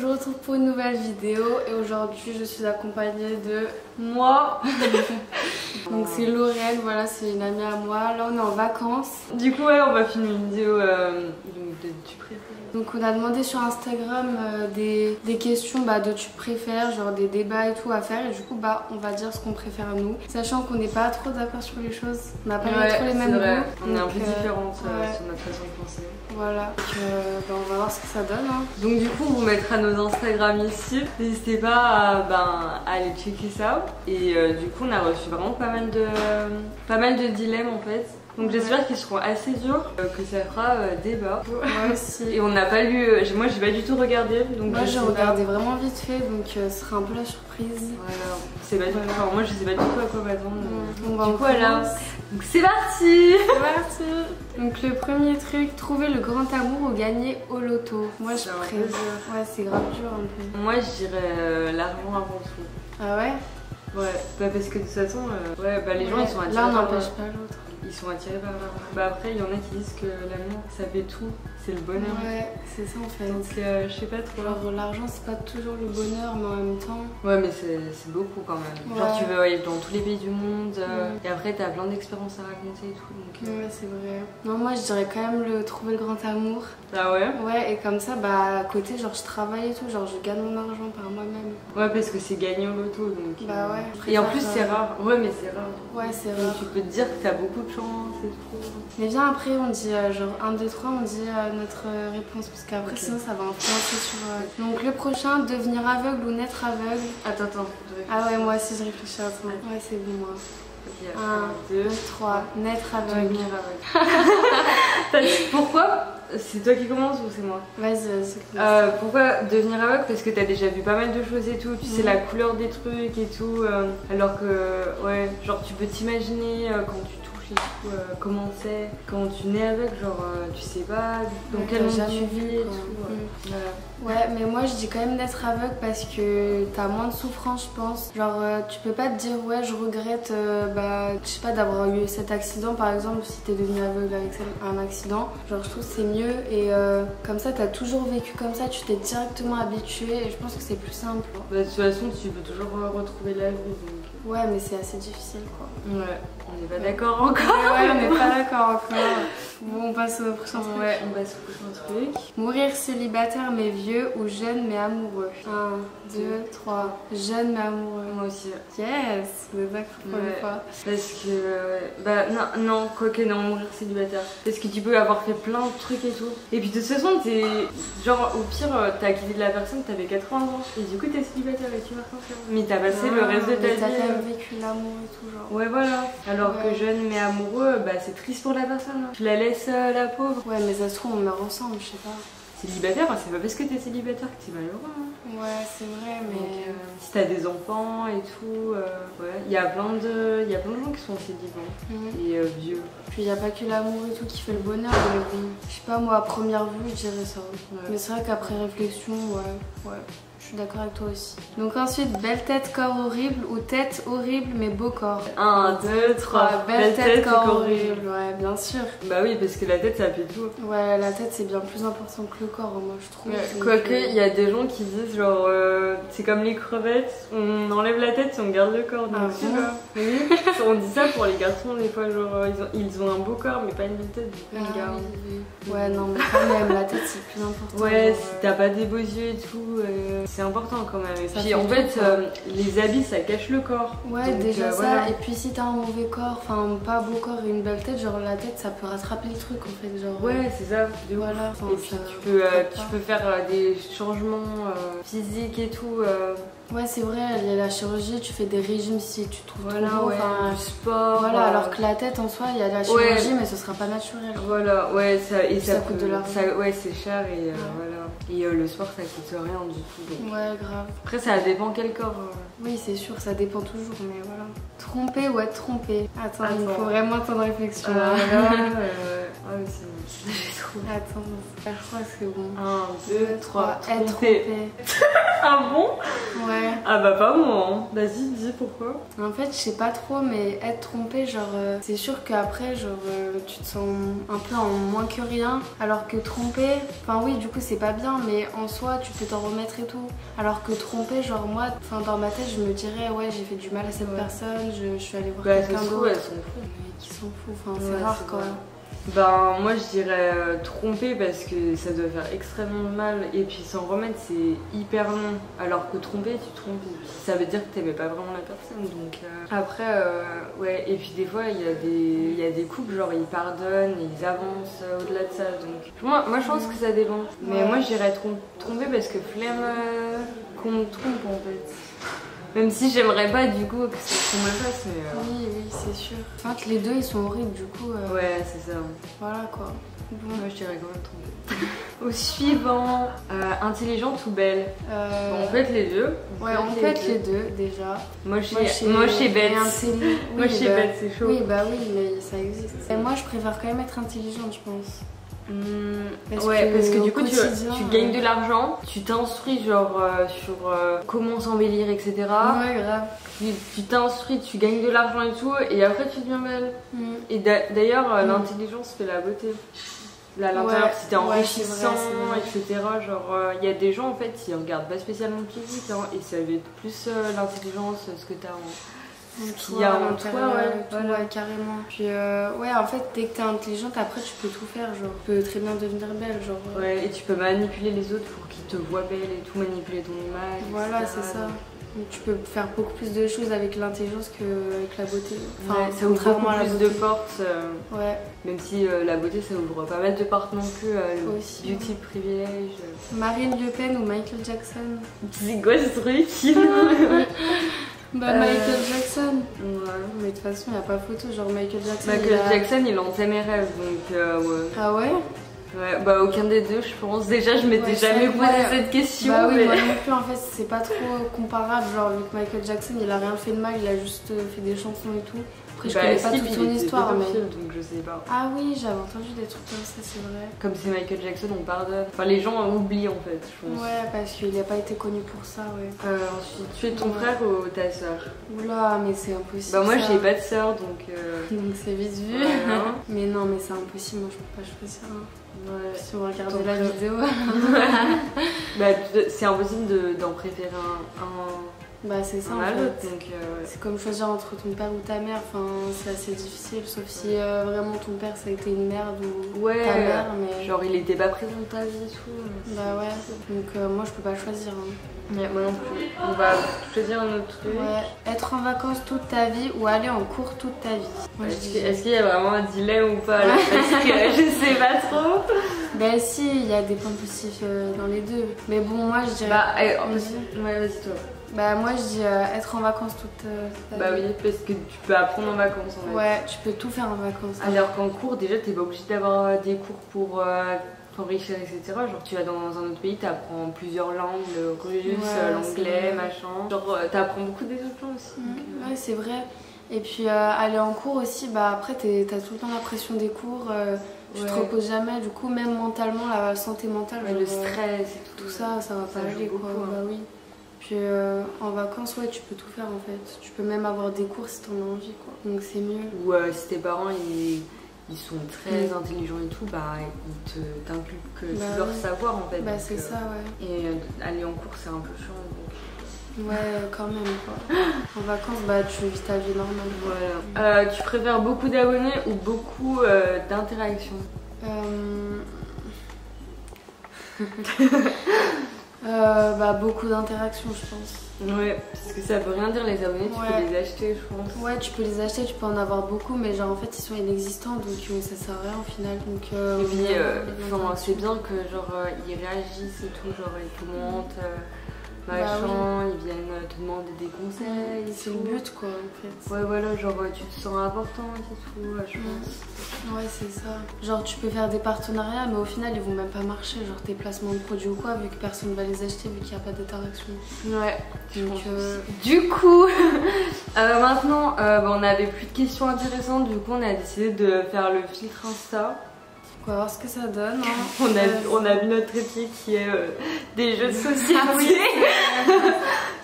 je vous retrouve pour une nouvelle vidéo et aujourd'hui je suis accompagnée de moi. Donc c'est Laurel, voilà, c'est une amie à moi. Là on est en vacances. Du coup ouais, on va filmer une vidéo de tu préfères. Donc on a demandé sur Instagram des questions de tu préfères, genre des débats et tout à faire, et du coup on va dire ce qu'on préfère nous, sachant qu'on n'est pas trop d'accord sur les choses, on n'a pas trop les mêmes goûts. On est un peu différentes sur notre façon de penser. Voilà, donc on va voir ce que ça donne. Donc du coup on vous mettra nos Instagram ici, n'hésitez pas à aller checker ça. Et du coup on a reçu vraiment pas mal de dilemmes en fait. Donc j'espère qu'ils seront assez durs, que ça fera débat. Moi aussi. Et on n'a pas lu, moi j'ai pas du tout regardé. Donc moi j'ai regardé vraiment vite fait, donc ce sera un peu la surprise. Voilà, c'est pas du tout, enfin, moi je sais pas du tout à quoi m'attendre. On va du coup voilà, donc c'est parti. C'est parti. Donc le premier truc, trouver le grand amour ou gagner au loto. Moi je préfère. Ouais, c'est grave dur un peu. Moi je dirais l'argent avant tout. Ah ouais? Ouais, parce que de toute façon, les gens ils sont attirés. Là on n'empêche pas l'autre. Ils sont attirés par l'argent. Après il y en a qui disent que l'amour ça fait tout, c'est le bonheur. Ouais, c'est ça en fait. Donc je sais pas trop. Genre l'argent c'est pas toujours le bonheur, mais en même temps. Ouais, mais c'est beaucoup quand même. Ouais. Genre tu veux aller dans tous les pays du monde et après t'as plein d'expériences à raconter et tout. Donc, ouais, c'est vrai. Non, moi je dirais quand même trouver le grand amour. Ah ouais? Ouais, et comme ça, à côté, genre je travaille et tout, genre je gagne mon argent par moi-même. Ouais, parce que c'est gagné au loto donc. Bah ouais. Et en plus c'est rare. Ouais, mais c'est rare. Ouais, c'est rare. Tu peux te dire que t'as beaucoup de chance et tout. Mais viens après, on dit genre 1, 2, 3, on dit notre réponse parce qu'après sinon ça va influencer sur. Donc le prochain, devenir aveugle ou naître aveugle. Attends. Ah ouais, moi aussi je réfléchis à ça. Ouais, c'est bon, moi. Okay, 1, 2, 3, naître aveugle. Devenir aveugle. Pourquoi? C'est toi qui commence ou c'est moi? Vas-y, pourquoi devenir aveugle? Parce que t'as déjà vu pas mal de choses et tout, tu sais la couleur des trucs et tout, alors que, ouais, genre tu peux t'imaginer quand tu touches et tout, comment c'est, quand tu nais aveugle, genre tu sais pas dans quel monde tu vis et tout. Voilà. Ouais, mais moi je dis quand même d'être aveugle parce que t'as moins de souffrance, je pense. Genre, tu peux pas te dire, ouais, je regrette, je sais pas, d'avoir eu cet accident par exemple, si t'es devenu aveugle avec un accident. Genre, je trouve que c'est mieux et comme ça, t'as toujours vécu comme ça, tu t'es directement habitué et je pense que c'est plus simple. De toute façon, tu peux toujours retrouver la vie. Donc. Ouais, mais c'est assez difficile quoi. Ouais, on n'est pas d'accord encore. Ouais, on n'est pas d'accord encore. Bon, on passe au prochain truc. Ouais, on passe au prochain truc. Mourir célibataire mais vieux ou jeune mais amoureux. 1, 2, 3. Jeune mais amoureux. Moi aussi. Yes, vous êtes d'accord pour une fois. Parce que, non, quoique non, mourir célibataire. Parce que tu peux avoir fait plein de trucs et tout. Et puis de toute façon, t'es. Genre, au pire, t'as quitté de la personne, t'avais 80 ans. Et du coup, t'es célibataire et tu vas sortir. Mais t'as passé le reste de ta vie. T'as quand même vécu l'amour et tout, genre. Ouais, voilà. Alors que jeune mais amoureux, c'est triste pour la personne. Tu la laisses la pauvre. Ouais, mais ça se trouve, on meurt ensemble, je sais pas. Célibataire, c'est pas parce que t'es célibataire que t'es malheureux. Ouais, c'est vrai, mais. Donc, si t'as des enfants et tout, il y a plein de gens qui sont célibataires et vieux. Puis il n'y a pas que l'amour et tout qui fait le bonheur, mais bon, je sais pas, moi à première vue, je dirais ça. Ouais. Mais c'est vrai qu'après réflexion, ouais. Je suis d'accord avec toi aussi. Donc ensuite, belle tête, corps horrible ou tête horrible mais beau corps. 1, 2, 3. Belle tête, corps horrible. Ouais, bien sûr. Bah oui, parce que la tête ça fait tout. Ouais, la tête c'est bien plus important que le corps, moi je trouve. Quoique, il y a des gens qui disent genre, c'est comme les crevettes, on enlève la tête et on garde le corps. Donc, oui, on dit ça pour les garçons des fois, genre ils ont un beau corps mais pas une belle tête, du coup ils gardent. Ouais, non, mais quand même, la tête c'est plus important. Ouais, si t'as pas des beaux yeux et tout, c'est important quand même. Et puis en fait, les habits ça cache le corps. Ouais, donc, déjà ça. Voilà. Et puis si t'as un mauvais corps, enfin pas beau corps et une belle tête, genre la tête ça peut rattraper le truc en fait. Genre, ouais, c'est ça. Voilà. Et puis tu peux faire des changements physiques et tout. Ouais, c'est vrai, il y a la chirurgie, tu fais des régimes si tu trouves trop beau, du sport. Voilà, alors que la tête en soi, il y a la chirurgie, mais ce sera pas naturel. Voilà, ouais, ça coûte de l'argent. Ouais, c'est cher et voilà. Et le sport, ça coûte rien du tout. Donc. Ouais, grave. Après, ça dépend quel corps. Oui, c'est sûr, ça dépend toujours, mais voilà. Tromper ou être trompé? Attends, il faut vraiment temps de réflexion. Ah oui, c'est bon. Attends, je crois que c'est bon. 1, 2, 3. Être trompé. Ah bon? Ouais. Ah bah pas moi, hein. Vas-y, dis pourquoi. En fait, je sais pas trop, mais être trompé, genre, c'est sûr qu'après, genre, tu te sens un peu en moins que rien. Alors que tromper, enfin oui, du coup, c'est pas bien, mais en soi, tu peux t'en remettre et tout. Alors que tromper, genre, moi, dans ma tête, je me dirais, ouais, j'ai fait du mal à cette personne, je suis allée voir quelqu'un d'autre. Elles s'en foutent. Mais qui s'en fout, enfin, c'est rare quoi. Ben moi je dirais tromper parce que ça doit faire extrêmement mal et puis s'en remettre c'est hyper long, alors que tromper tu trompes et puis ça veut dire que t'aimais pas vraiment la personne donc après ouais, et puis des fois il y a des couples genre ils pardonnent et ils avancent au-delà de ça, donc moi je pense que ça dépend, mais moi je dirais tromper parce que flemme qu'on me trompe en fait. Même si j'aimerais pas du coup que ça me le fasse, mais. Oui, c'est sûr. Enfin, que les deux ils sont horribles du coup. Ouais, c'est ça. Voilà quoi. Bon. Moi je dirais quand même tromper. Au suivant, intelligente ou belle? On peut être les deux. Ouais, on peut être les deux déjà. Moche et bête. Moche et bête, c'est chaud. Oui, bah oui, mais ça existe. Et moi je préfère quand même être intelligente, je pense. Parce que du coup tu gagnes de l'argent, tu t'instruis genre sur comment s'embellir, etc. Ouais, grave. Tu t'instruis, tu gagnes de l'argent et tout, et après tu deviens belle. Et d'ailleurs l'intelligence fait la beauté. Là, l'intérieur, si t'es enrichissant, etc. Genre, il y a des gens en fait qui regardent pas spécialement le physique, hein, et ça va être plus l'intelligence, ce que t'as qu'il y a en toi, ouais, carrément. Puis ouais, en fait, dès que t'es intelligente, après tu peux tout faire, genre, tu peux très bien devenir belle, genre. Ouais, et tu peux manipuler les autres pour qu'ils te voient belle et tout, manipuler ton image. Voilà, c'est ça. Donc, tu peux faire beaucoup plus de choses avec l'intelligence qu'avec la beauté. Enfin, ouais, ça ouvre beaucoup plus de portes. Ouais. Même si la beauté, ça ouvre pas mal de portes non plus. Le aussi, beauty privilège. Marine Le Pen ou Michael Jackson? C'est quoi ce truc? Bah Michael Jackson. Ouais, mais de toute façon il n'y a pas photo, genre Michael Jackson. Jackson il hantait mes rêves, donc ouais. Ah ouais? Ouais, bah aucun des deux je pense. Déjà je m'étais jamais posé cette question. Bah oui, moi non plus en fait c'est pas trop comparable, genre vu que Michael Jackson il a rien fait de mal, il a juste fait des chansons et tout. Après je connais pas toute son histoire mais... donc je sais pas. Ah oui, j'avais entendu des trucs comme ça, c'est vrai. Comme c'est Michael Jackson on pardonne. Enfin les gens oublient en fait je pense. Ouais, parce qu'il a pas été connu pour ça, ouais. Ensuite tu es ton frère ou ta soeur? Oula, mais c'est impossible. Bah moi j'ai pas de soeur donc... Donc c'est vite vu. Ouais, hein. Mais non mais c'est impossible, moi je peux pas choisir. Ouais. Si on regardait la vidéo. Bah c'est impossible d'en préférer un. Bah c'est ça en fait. Donc c'est comme choisir entre ton père ou ta mère, enfin c'est assez difficile, sauf si vraiment ton père ça a été une merde ou ta mère, mais... Genre il était pas présent dans ta vie et tout. Bah ouais, donc moi je peux pas choisir. Ouais, moi non plus. On va choisir un autre truc. Ouais. Être en vacances toute ta vie ou aller en cours toute ta vie. Est-ce qu'il y a vraiment un dilemme ou pas là? Parce que je sais pas trop. Bah si, il y a des points positifs dans les deux. Mais bon, moi je dirais... Bah ouais, vas-y toi. Bah moi je dis être en vacances toute ta vie. Bah oui, parce que tu peux apprendre en vacances en fait. Ouais, tu peux tout faire en vacances. Alors qu'en cours, déjà t'es pas obligé d'avoir des cours pour t'enrichir, etc. Genre tu vas dans un autre pays, t'apprends plusieurs langues, le russe, l'anglais, machin. Genre t'apprends beaucoup des autres langues aussi. Ouais, c'est vrai. Et puis aller en cours aussi, bah après t'as tout le temps la pression des cours, tu te reposes jamais, du coup même mentalement, la santé mentale, genre, le stress et tout ça, ça va pas aller quoi. Bah oui. Puis en vacances, ouais, tu peux tout faire en fait. Tu peux même avoir des cours si t'en as envie quoi. Donc c'est mieux. Ou si tes parents ils sont très intelligents et tout, bah ils t'inculquent leur savoir en fait. Bah c'est ça, ouais. Et aller en cours c'est un peu chiant donc... Ouais, quand même quoi. En vacances, bah tu vis ta vie normale. Voilà. Tu préfères beaucoup d'abonnés ou beaucoup d'interactions? Bah beaucoup d'interactions je pense. Ouais, parce que ça veut rien dire les abonnés, tu peux les acheter je pense. Ouais, tu peux les acheter, tu peux en avoir beaucoup, mais genre en fait ils sont inexistants donc ça sert à rien au final. Donc, et puis c'est bien que genre ils réagissent et tout, genre ils commentent, machin, ils viennent te demander des conseils. C'est le but quoi en fait. Ouais voilà, genre tu te sens important et tout, je pense. Ouais c'est ça. Genre tu peux faire des partenariats mais au final ils vont même pas marcher, genre tes placements de produits ou quoi, vu que personne va les acheter vu qu'il n'y a pas d'interaction. Ouais, donc du coup maintenant on avait plus de questions intéressantes, du coup on a décidé de faire le filtre Insta. On va voir ce que ça donne. Hein. On a vu notre trépied qui est des jeux de société.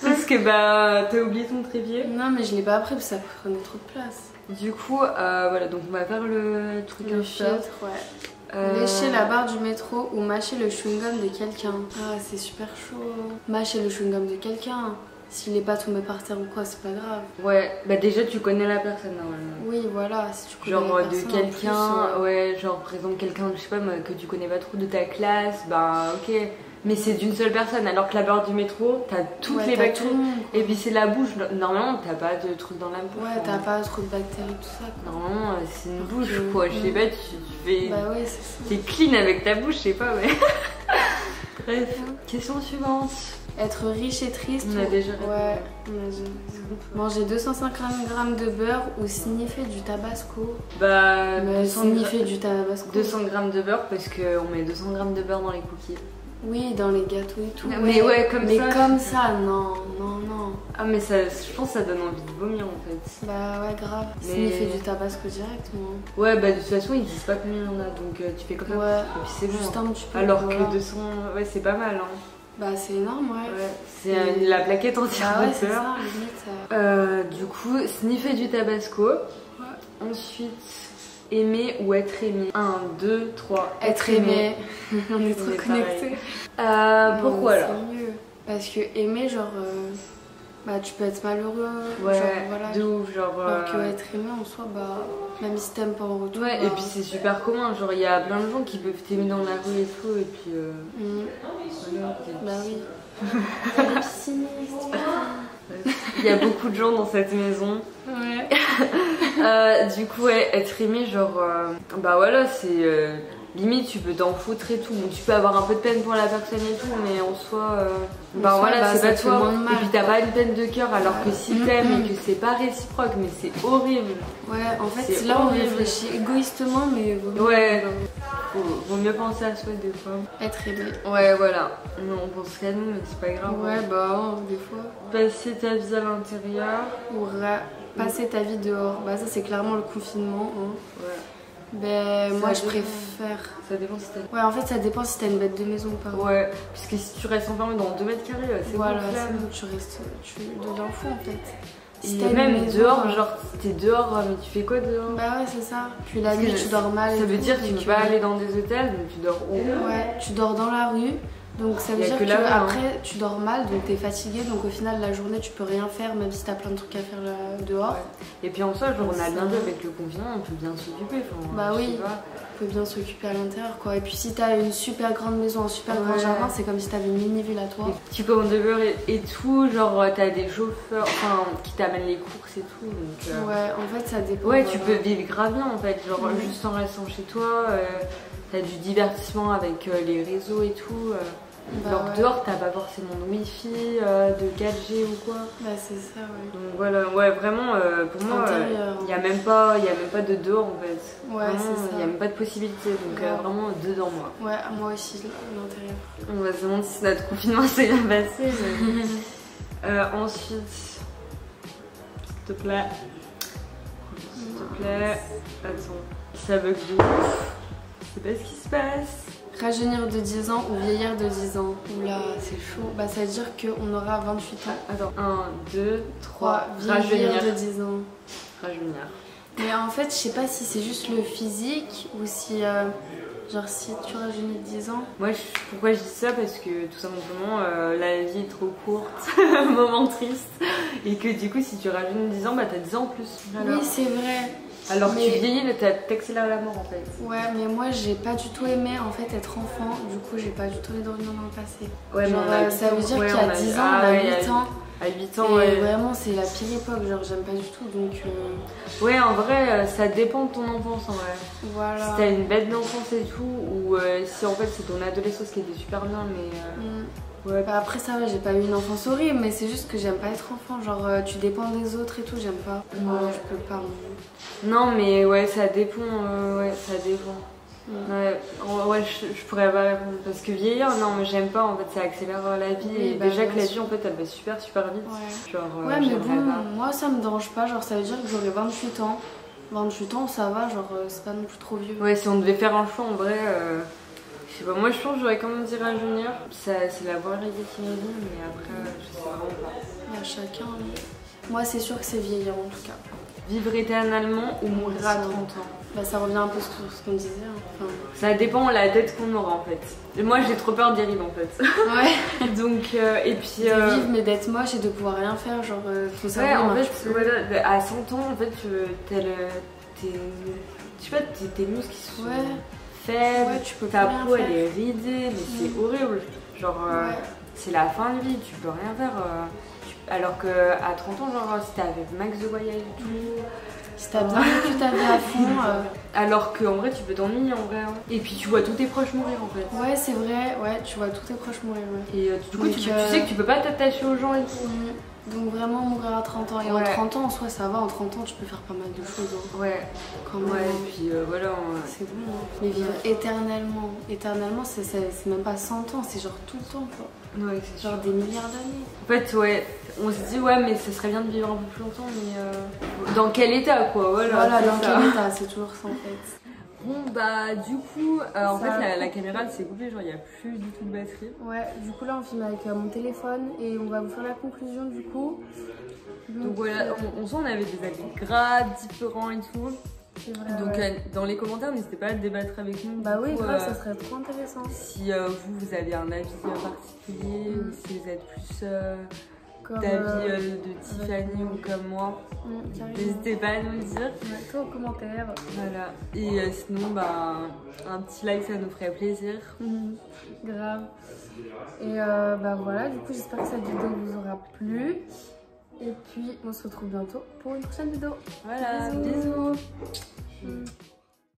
Parce que bah t'as oublié ton trépied. Non mais je l'ai pas pris parce que ça prenait trop de place. Du coup voilà, donc on va faire le truc le filtre, ouais. Lécher la barre du métro ou mâcher le chewing-gum de quelqu'un. Ah c'est super chaud. Mâcher le chewing-gum de quelqu'un. S'il est pas tombé par terre ou quoi, c'est pas grave. Ouais, bah déjà tu connais la personne normalement. Oui, voilà, si tu connais genre la personne, de quelqu'un, ouais, genre par exemple quelqu'un, je sais pas, que tu connais pas trop de ta classe, bah ok. Mais c'est d'une seule personne, alors que la barre du métro, t'as toutes les bactéries. Et puis c'est la bouche, normalement t'as pas de trucs dans la bouche. Ouais, t'as pas trop de bactéries, tout ça. Quoi. Normalement c'est une bouche, quoi. Je sais pas, tu fais. Bah ouais, c'est ça. T'es clean avec ta bouche, je sais pas, ouais. Bref, question suivante. Être riche et triste. On a déjà répondu. Ouais, on a déjà. Manger 250 g de beurre ou sniffer du tabasco. Bah, sniffer du tabasco. 200 g de beurre parce qu'on met 200 g de beurre dans les cookies. Oui, dans les gâteaux et tout. Mais ouais, comme ça. Mais comme ça, non, non, non. Ah, mais ça, je pense que ça donne envie de vomir en fait. Bah ouais, grave. Mais... sniffer du tabasco directement. Ouais, bah de toute façon, ils disent pas combien il y en a donc tu fais comme ça. Ouais, et puis c'est juste bon. un petit peu. Alors que 200, ouais, c'est pas mal. Hein. Bah c'est énorme, ouais. C'est la plaquette entière bah ouais, de beurre. C'est ça, limite. Du coup, sniffer du tabasco. Ouais. Ensuite, aimer ou être aimé. 1, 2, 3. Être aimé. On est trop connectés. Pourquoi alors? C'est mieux. Parce que aimer, genre, bah tu peux être malheureux. Ouais, genre, voilà. de ouf, genre. Alors que être aimé en soi, bah, même si t'aimes pas en retour. Ouais, bah... et puis c'est super commun. Genre, il y a plein de gens qui peuvent t'aimer dans la rue et tout, et puis. Voilà, bah oui. Il y a beaucoup de gens dans cette maison. Ouais. Du coup, ouais, être aimé, genre. Bah voilà, c'est. Limite, tu peux t'en foutre et tout. Bon, tu peux avoir un peu de peine pour la personne et tout, mais en soi. Bah voilà, bah, c'est pas toi. Et puis t'as pas une peine de cœur, alors que si t'aimes et que c'est pas réciproque, mais c'est horrible. Ouais, en fait, là on réfléchit égoïstement, mais ouais. Vaut mieux penser à soi des fois. Être aimé. Ouais, voilà. Non, on pense qu'à nous, mais c'est pas grave. Ouais, bah, des fois. Passer ta vie à l'intérieur. Ou passer ta vie dehors. Bah, ça, c'est clairement le confinement. Hein. Ouais. Ben, moi, je préfère. Ça dépend si t'as. Ouais, en fait, ça dépend si t'as une bête de maison ou pas. Ouais, puisque si tu restes enfermé dans 2 mètres carrés, c'est voilà, bon, tu restes. Tu deviens fou en fait. Si et même maison, dehors, genre t'es dehors, mais tu fais quoi dehors? Bah ouais, c'est ça. Puis la nuit, tu dors mal. Ça veut dire que tu peux pas aller dans des hôtels, donc tu dors où? Ouais, tu dors dans la rue. Donc ça veut dire que après tu dors mal, donc t'es fatigué, donc au final la journée tu peux rien faire même si t'as plein de trucs à faire dehors. Ouais. Et puis en soi, genre on a bien vu avec le confinement, on peut bien s'occuper. Bah oui, on peut bien s'occuper à l'intérieur quoi. Et puis si t'as une super grande maison, un super grand jardin, c'est comme si t'avais une mini-ville à toi. Tu commandes de beurre et tout, genre t'as des chauffeurs enfin, qui t'amènent les courses et tout. Donc, ouais, en fait ça dépend. Ouais, tu peux vivre grave bien en fait, genre juste en restant chez toi, t'as du divertissement avec les réseaux et tout. Bah alors dehors t'as pas forcément de wifi, de 4G ou quoi. Bah c'est ça ouais. Donc voilà, ouais vraiment pour moi il y a même pas de dehors en fait. Ouais c'est ça. Il y a même pas de possibilité donc vraiment dedans moi. Ouais moi aussi l'intérieur. On va se demander si notre confinement s'est bien passé. Mais... ensuite, s'il te plaît. Attends, ça bug de ouf. Je sais pas ce qui se passe. Rajeunir de 10 ans ou vieillir de 10 ans. Oula, c'est chaud. Bah, ça veut dire qu'on aura 28 ans. Attends, 1, 2, 3. Vieillir de 10 ans. Rajeunir. Mais en fait, je sais pas si c'est juste le physique ou si. Genre, si tu rajeunis de 10 ans. Moi, pourquoi je dis ça? Parce que tout simplement, la vie est trop courte, moment triste. Et que du coup, si tu rajeunis 10 ans, bah t'as 10 ans en plus. Alors. Oui, c'est vrai. Alors que tu vieillis, t'accélères la mort en fait. Ouais, mais moi j'ai pas du tout aimé en fait être enfant, du coup j'ai pas du tout envie de revenir dans le passé. Ouais, genre, ça veut dire qu'il y a 10 ans, on a 8 ans. À 8 ans, et vraiment c'est la pire époque, genre j'aime pas du tout donc. Ouais, en vrai, ça dépend de ton enfance en vrai. Voilà. Si t'as une bête d'enfance et tout, ou si en fait c'est ton adolescence qui était super bien, mais. Ouais. Bah après ça va, j'ai pas eu une enfance horrible, mais c'est juste que j'aime pas être enfant, genre tu dépends des autres et tout, j'aime pas. Moi je peux pas. Non mais ouais ça dépend, ouais ça dépend. Ouais, je pourrais pas répondre parce que vieillir, non mais j'aime pas en fait, ça accélère la vie et bah, déjà que la vie en fait elle va super vite. Ouais, genre, ouais mais bon, moi ça me dérange pas, genre ça veut dire que j'aurai 28 ans. 28 ans, ça va, genre c'est pas non plus trop vieux. Ouais, si on devait faire un choix en vrai, je sais pas, moi je pense que j'aurais quand même dit rajeunir. C'est la variété qui est bien, mais après, je sais vraiment pas. Il y a chacun. Moi, c'est sûr que c'est vieillir en tout cas. Vivre éternellement ou mourir à 30 ans? Bah, ça revient un peu sur ce qu'on disait. Hein. Enfin... Ça dépend de la tête qu'on aura en fait. Et moi j'ai trop peur d'Irine en fait. Ouais. Donc, et puis. De vivre mais d'être moche et de pouvoir rien faire, genre tout ça. Ouais, en fait, voilà, à 100 ans, en fait, tes muscles qui sont faibles, ouais, tu peux ta peau elle est ridée, mais c'est horrible. Genre, c'est la fin de vie, tu peux rien faire. Alors qu'à 30 ans, genre, si t'avais max de voyage et tout. Si t'as bien vécu ta vie à fond. Alors qu'en vrai, tu peux t'ennuyer en vrai. Hein. Et puis tu vois tous tes proches mourir en fait. Ouais, c'est vrai, ouais, tu vois tous tes proches mourir. Ouais. Et du coup, tu sais que tu peux pas t'attacher aux gens et tout. Donc vraiment mourir à 30 ans. Et en 30 ans, en soi, ça va. En 30 ans, tu peux faire pas mal de choses. Hein. Ouais. Quand même. Ouais, et puis voilà. C'est bon. Hein. Mais vivre éternellement. Éternellement, c'est même pas 100 ans, c'est genre tout le temps quoi. Ouais, c'est genre des milliards d'années. En fait, ouais, on se dit, ouais, mais ce serait bien de vivre un peu plus longtemps, mais dans quel état quoi, voilà dans quel état, c'est toujours ça en fait. Bon, bah, du coup, en fait, la caméra elle s'est coupée, genre il n'y a plus du tout de batterie. Ouais, du coup, là on filme avec mon téléphone et on va vous faire la conclusion du coup. Donc voilà, on sent on avait des avis gras, différents et tout. Vrai, donc dans les commentaires, n'hésitez pas à débattre avec nous. Bah oui, ça serait trop intéressant. Si vous avez un avis particulier ou si vous êtes plus d'avis de Tiffany ou comme moi, n'hésitez pas à nous le dire. Mettez aux commentaires. Voilà. Et sinon, bah, un petit like, ça nous ferait plaisir. Grave. Et bah voilà, du coup, j'espère que cette vidéo vous aura plu. Et puis, on se retrouve bientôt pour une prochaine vidéo. Voilà, bisous.